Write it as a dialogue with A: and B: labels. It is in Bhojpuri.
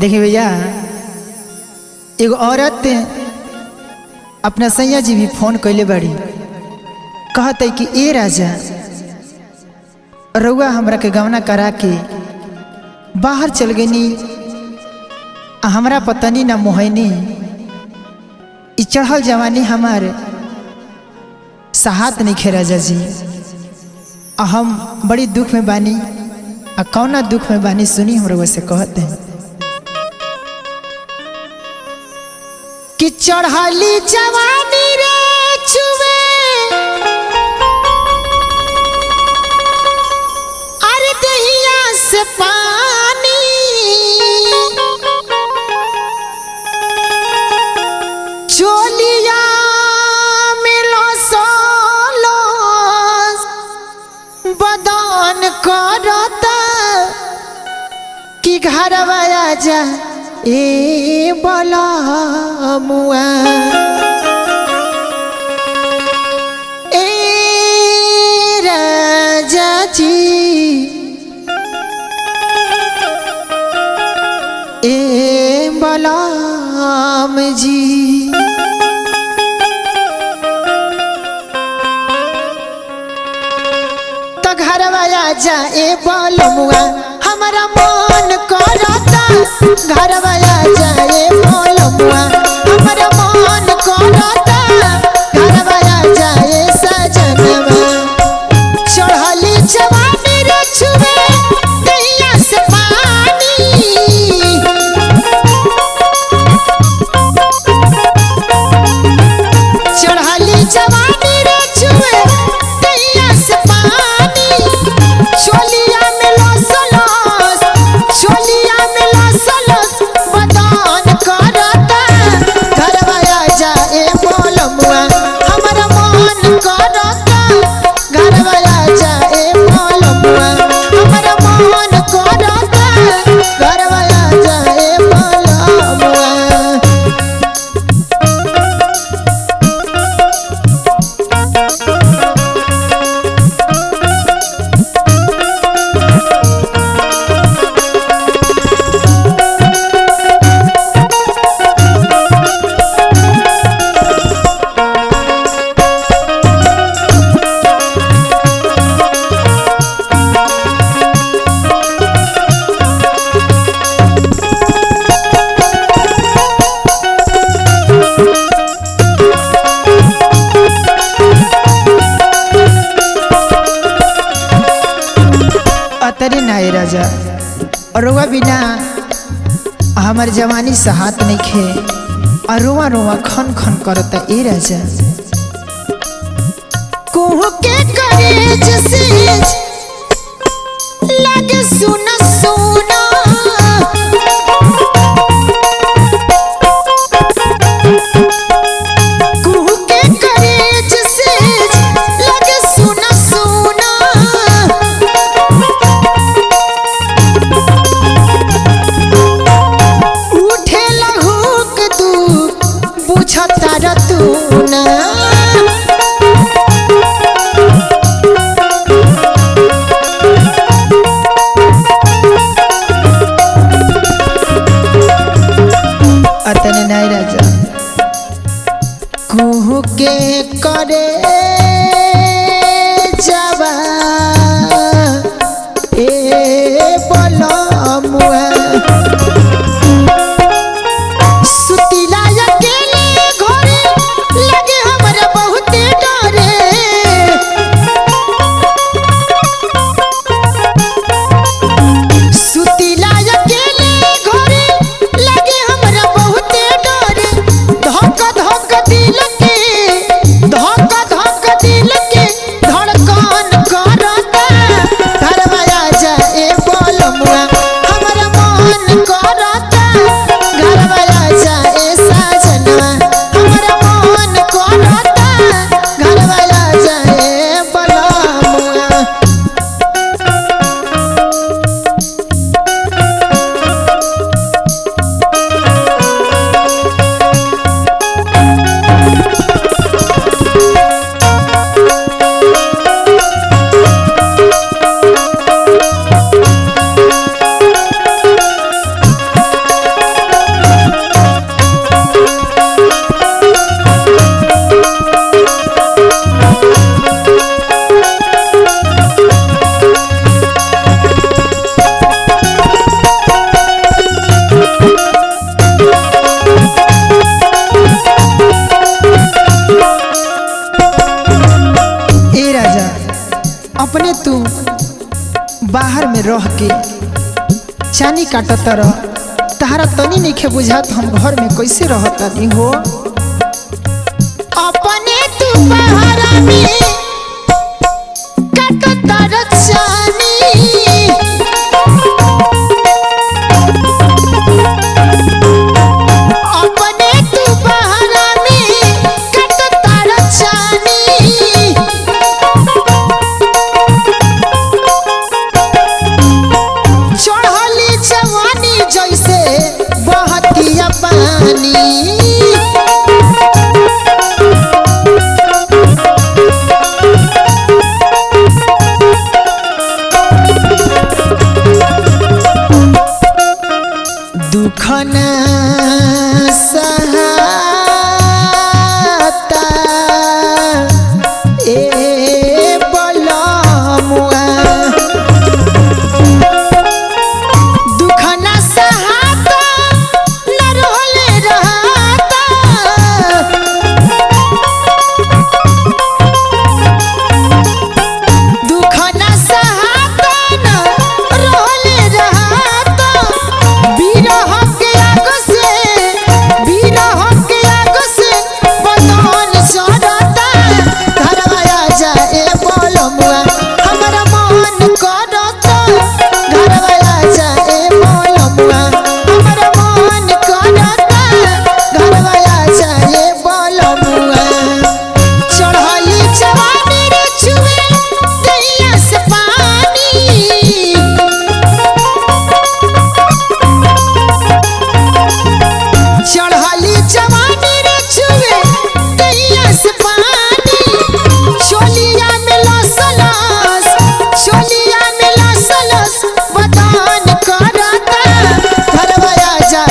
A: देखिए भैया, एगो औरत अपना सैया जी भी फोन कैले बड़ी, कहते कि ए राजा रउआ हमरा के गवना करा के बाहर चल गनी, हमरा पतनी ना मोहनी, इ चढ़ल जवानी हमार साहत नहीं खे राजा जी। हम बड़ी दुख में बानी, कौना दुख में बानी सुनी हम रउआ से कहते हैं कि चढ़ली जवानी रे चुवे अरे दहिया से पानी, चोलिया मिलो सोलो बदन करता कि घर आया जा ए बोला मुआ ए राजा जी ए बलाम जी। तो घर आया जा ए बोलमुआ हमारा मन करता, घर आया जा ए बोलमुआ हमारा मन करता, घर आया जा ए सजनवा। चढ़ली जवानी रे छुवे दहिया से पानी, चढ़ली जवानी रे छुवे दहिया से पानी, चोलिया में लसलस, चोलिया में लसलस बदन करता, घर आया जा ए बोलमुआ हमारा मन करता, घर आया जा ए बोलमुआ हमारा मन करता, घर आया जा ए बोलमुआ। अतरे नाय राजा और रुआ बिना हमार जवानी सहात नहीं खे, और रुआ रुआ खन खन करता ए राजा। कुहू के करेज से लगे सुना सुना, कुहू के करेज से लगे सुना सुना, उठे लहुक तू बुझता रतूना, बाहर में रह के चानी काटत रह, तारा तनी नहीं बुझात हम घर में कैसे रहता नहीं हो। अपने तू बाहर में काटत रह चानी, अपने तू बाहर में काटत रह चानी। चढ़ली जवानी जैसे बहतिया पानी, दुख न सहाता ए बलमुआ, दुख न सहाता न रोले रहता, दुख न सहाता न रोले रहता। बिरह के आग से, बिरह के आग से बदन सड़ता। घरवा आजा ए बलमुआ हमरा मन करता, घरवा आजा ए बलमुआ हमरा मन करता, घरवा आजा ए बलमुआ। चढ़ली जवानी रे छुए दैया से पानी, चढ़ली जवानी रे छुए दैया से पानी। चोलिया में लसलस, चोलिया में लसलस बदन करता। घरवा आजा